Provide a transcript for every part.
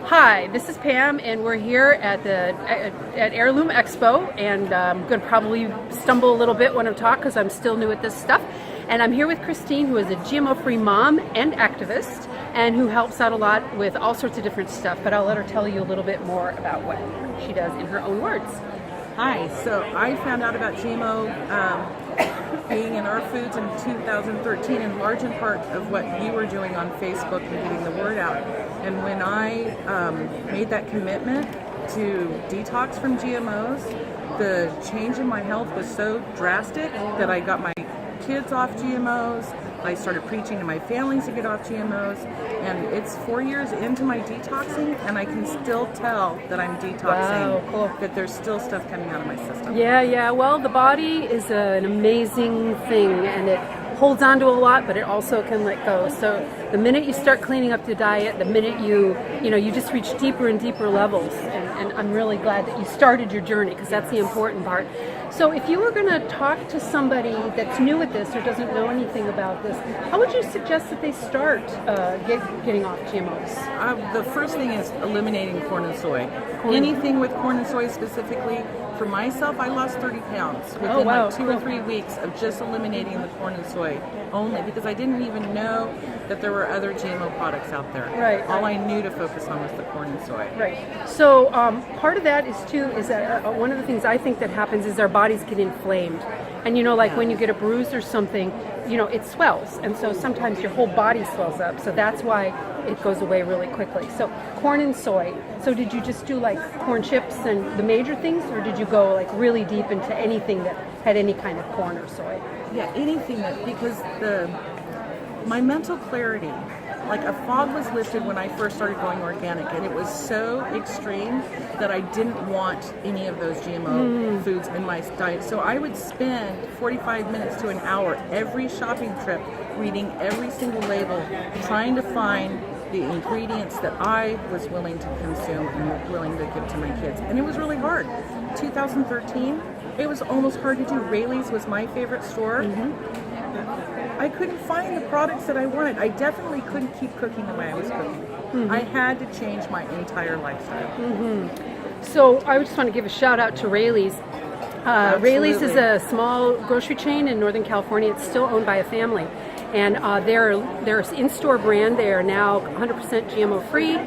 Hi, this is Pam, and we're here at Heirloom Expo, and I'm going to probably stumble a little bit when I talk because I'm still new at this stuff. And I'm here with Christine, who is a GMO-free mom and activist, and who helps out a lot with all sorts of different stuff. But I'll let her tell you a little bit more about what she does in her own words. Hi, so I found out about GMO being in our foods in 2013, in large in part of what you were doing on Facebook and getting the word out. And when I made that commitment to detox from GMOs, the change in my health was so drastic that I got my kids off GMOs. I started preaching to my families to get off GMOs, and it's 4 years into my detoxing, and I can still tell that I'm detoxing. Wow, cool. That there's still stuff coming out of my system. Yeah. Well, the body is an amazing thing, and it holds on to a lot, but it also can let go. So the minute you start cleaning up the diet, the minute you just reach deeper and deeper levels. And I'm really glad that you started your journey, because that's the important part. So if you were going to talk to somebody that's new at this or doesn't know anything about this, how would you suggest that they start getting off GMOs? The first thing is eliminating corn and soy. Anything with corn and soy specifically. For myself, I lost 30 pounds within like 2 or 3 weeks of just eliminating the corn and soy only, because I didn't even know that there were other GMO products out there. Right. All I knew to focus on was the corn and soy. Right. So part of that is that one of the things I think that happens is our bodies get inflamed. And when you get a bruise or something, it swells. And so sometimes your whole body swells up. So that's why it goes away really quickly. So corn and soy. So did you just do like corn chips and the major things, or did you go like really deep into anything that had any kind of corn or soy? Yeah, anything because my mental clarity, like a fog was lifted when I first started going organic, and it was so extreme that I didn't want any of those GMO foods in my diet. So I would spend 45 minutes to an hour every shopping trip reading every single label, trying to find the ingredients that I was willing to consume and willing to give to my kids. And it was really hard. 2013, it was almost hard to do. Rayleigh's was my favorite store. I couldn't find the products that I wanted. I definitely couldn't keep cooking the way I was cooking. I had to change my entire lifestyle. So I just want to give a shout out to Rayleigh's. Rayleigh's is a small grocery chain in Northern California. It's still owned by a family. And they're an in-store brand. They are now 100% GMO free.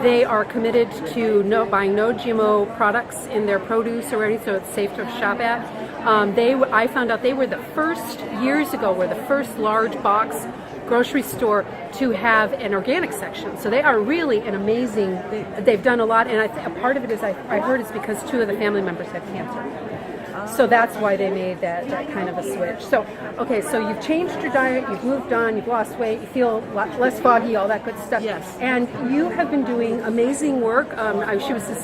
They are committed to buying no GMO products in their produce or anything, so it's safe to shop at. I found out they were the first, years ago, were the first large box grocery store to have an organic section. So they are really an amazing, they've done a lot, and a part of it is, I heard it's because 2 of the family members had cancer. So that's why they made that kind of a switch. So, okay, so you've changed your diet, you've moved on, you've lost weight, you feel less foggy, all that good stuff. Yes. And you have been doing amazing work. She was just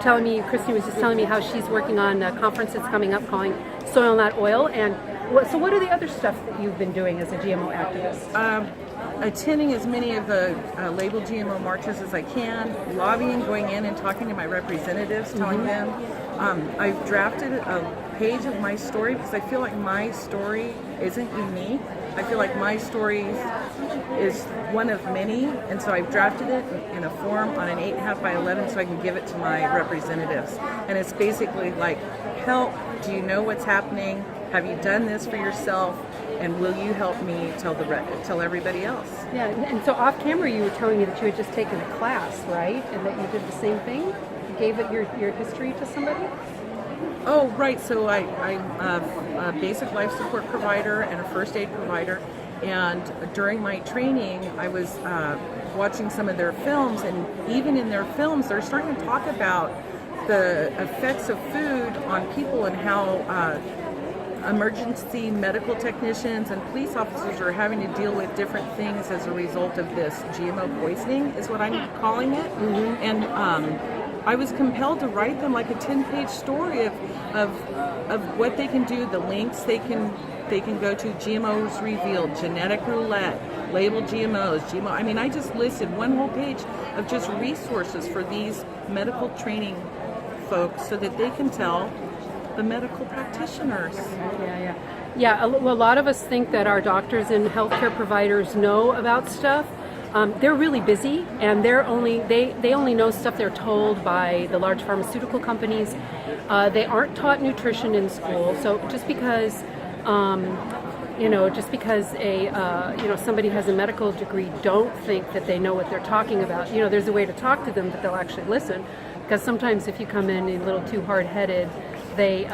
telling me, Christine was just telling me how she's working on a conference that's coming up calling Soil Not Oil. And so what are the other stuff that you've been doing as a GMO activist? Attending as many of the labeled GMO marches as I can, lobbying, going in and talking to my representatives, telling them. I've drafted a page of my story because I feel like my story isn't unique. I feel like my story is one of many, and so I've drafted it in a form on an 8.5 by 11 so I can give it to my representatives. And it's basically like, help, do you know what's happening? Have you done this for yourself? And will you help me tell everybody else? Yeah, and so off camera you were telling me that you had just taken a class, right? And that you did the same thing? You gave it your history to somebody? Oh, right. So I'm a basic life support provider and a first aid provider. And during my training, I was watching some of their films, and even in their films, they're starting to talk about the effects of food on people and how emergency medical technicians and police officers are having to deal with different things as a result of this GMO poisoning, is what I'm calling it. And I was compelled to write them like a 10-page story of what they can do, the links they can go to, GMOs revealed, genetic roulette, labeled GMOs, GMO. I mean, I just listed one whole page of just resources for these medical training folks so that they can tell the medical practitioners. Yeah. Well, a lot of us think that our doctors and healthcare providers know about stuff. they're really busy, and they only know stuff they're told by the large pharmaceutical companies. They aren't taught nutrition in school, so just because somebody has a medical degree, don't think that they know what they're talking about. There's a way to talk to them that they'll actually listen, because sometimes if you come in a little too hard-headed, they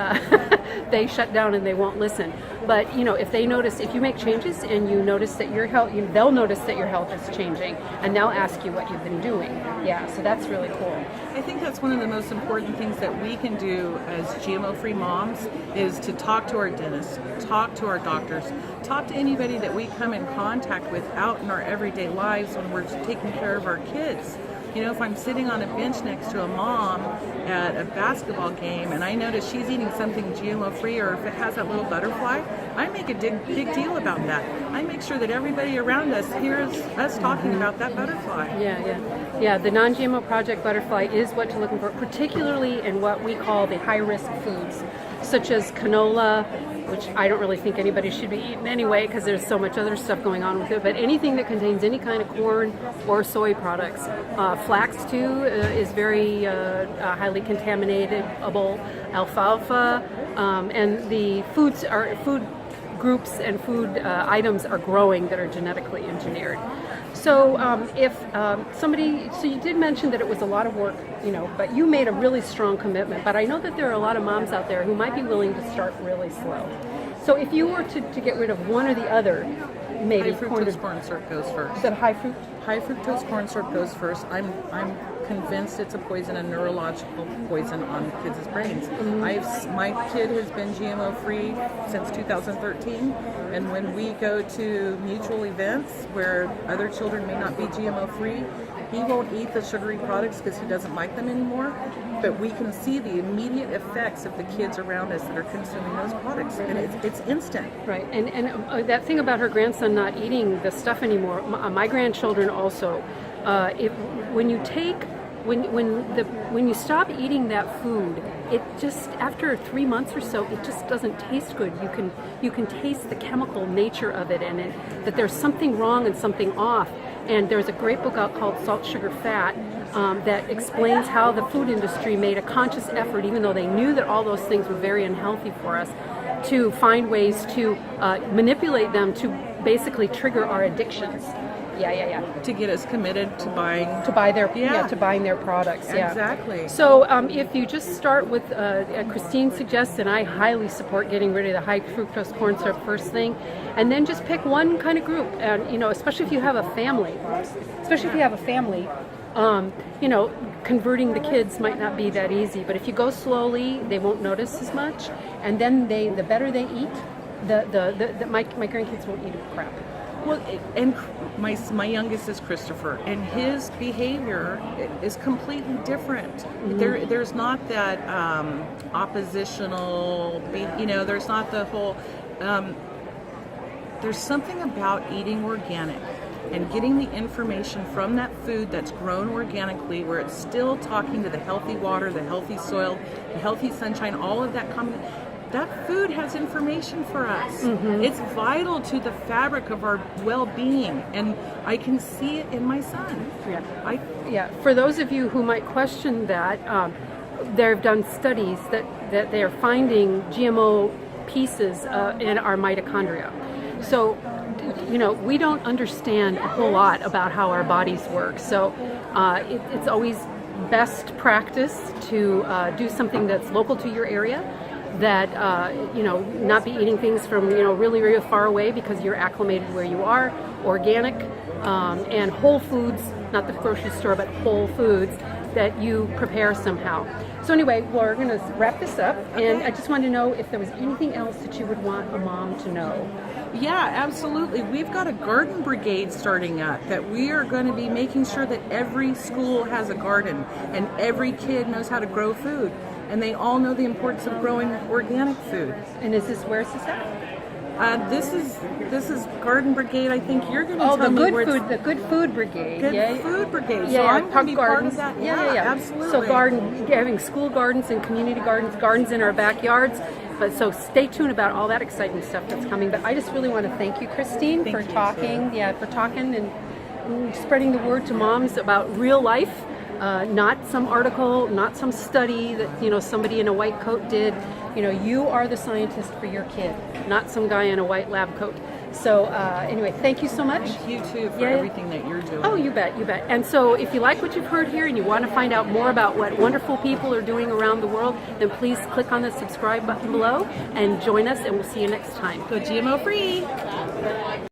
they shut down and they won't listen. But if you make changes and you notice that your health, they'll notice that your health is changing, and they'll ask you what you've been doing. Yeah, so that's really cool. I think that's one of the most important things that we can do as GMO-free moms is to talk to our dentists, talk to our doctors, talk to anybody that we come in contact with out in our everyday lives when we're taking care of our kids. If I'm sitting on a bench next to a mom at a basketball game and I notice she's eating something GMO-free, or if it has that little butterfly, I make a big deal about that. I make sure that everybody around us hears us talking about that butterfly. Yeah. The non-GMO Project butterfly is what to look for, particularly in what we call the high-risk foods, such as canola, which I don't really think anybody should be eating anyway because there's so much other stuff going on with it, but anything that contains any kind of corn or soy products. Flax, too, is very highly contaminatable. Alfalfa, and the food groups and food items are growing that are genetically engineered. So so you did mention that it was a lot of work, but you made a really strong commitment. But I know that there are a lot of moms out there who might be willing to start really slow. So if you were to get rid of one or the other, maybe high fructose corn syrup goes first. Is that high fruit? High fructose corn syrup goes first. I'm convinced it's a poison, a neurological poison on kids' brains. My kid has been GMO free since 2013, and when we go to mutual events where other children may not be GMO free, he won't eat the sugary products because he doesn't like them anymore, but we can see the immediate effects of the kids around us that are consuming those products, and it's instant. Right, and that thing about her grandson not eating the stuff anymore, my grandchildren also, when you stop eating that food, it just, after 3 months or so, it just doesn't taste good. You can taste the chemical nature of it, and that there's something wrong and something off. And there's a great book out called Salt, Sugar, Fat that explains how the food industry made a conscious effort, even though they knew that all those things were very unhealthy for us, to find ways to manipulate them to basically trigger our addictions. Yeah. To get us committed to buying their products. Yeah. Exactly. So if you just start with Christine suggests, and I highly support getting rid of the high fructose corn syrup first thing, and then just pick one kind of group, and especially if you have a family, converting the kids might not be that easy. But if you go slowly, they won't notice as much, and then the better they eat, my grandkids won't eat crap. Well, and my youngest is Christopher, and his behavior is completely different. Mm-hmm. There's not that oppositional, there's not the whole, there's something about eating organic and getting the information from that food that's grown organically, where it's still talking to the healthy water, the healthy soil, the healthy sunshine, all of that that food has information for us. Mm-hmm. It's vital to the fabric of our well-being, and I can see it in my son. Yeah. For those of you who might question that, they've done studies that they're finding GMO pieces in our mitochondria. So, we don't understand a whole lot about how our bodies work. So, it's always best practice to do something that's local to your area, that not be eating things from really, really far away because you're acclimated where you are, organic, and whole foods, not the grocery store, but whole foods that you prepare somehow. So anyway, we're going to wrap this up, and I just wanted to know if there was anything else that you would want a mom to know. Yeah, absolutely. We've got a garden brigade starting up that we are going to be making sure that every school has a garden and every kid knows how to grow food. And they all know the importance of growing organic food. And where's this at? This is Garden Brigade. I think you're going to tell me where it's... The Good Food Brigade. Food Brigade. Yeah, so I'm going to be part gardens. of that. Yeah, absolutely. So having school gardens and community gardens in our backyards. But so stay tuned about all that exciting stuff that's coming. But I just really want to thank you, Christine, for talking. Yeah, for talking and spreading the word to moms about real life, not some article, not some study that somebody in a white coat did. You are the scientist for your kid, not some guy in a white lab coat. So anyway, thank you so much. Thank you too for everything that you're doing. Oh, you bet, you bet. And so if you like what you've heard here and you want to find out more about what wonderful people are doing around the world, then please click on the subscribe button below and join us, and we'll see you next time. Go GMO free.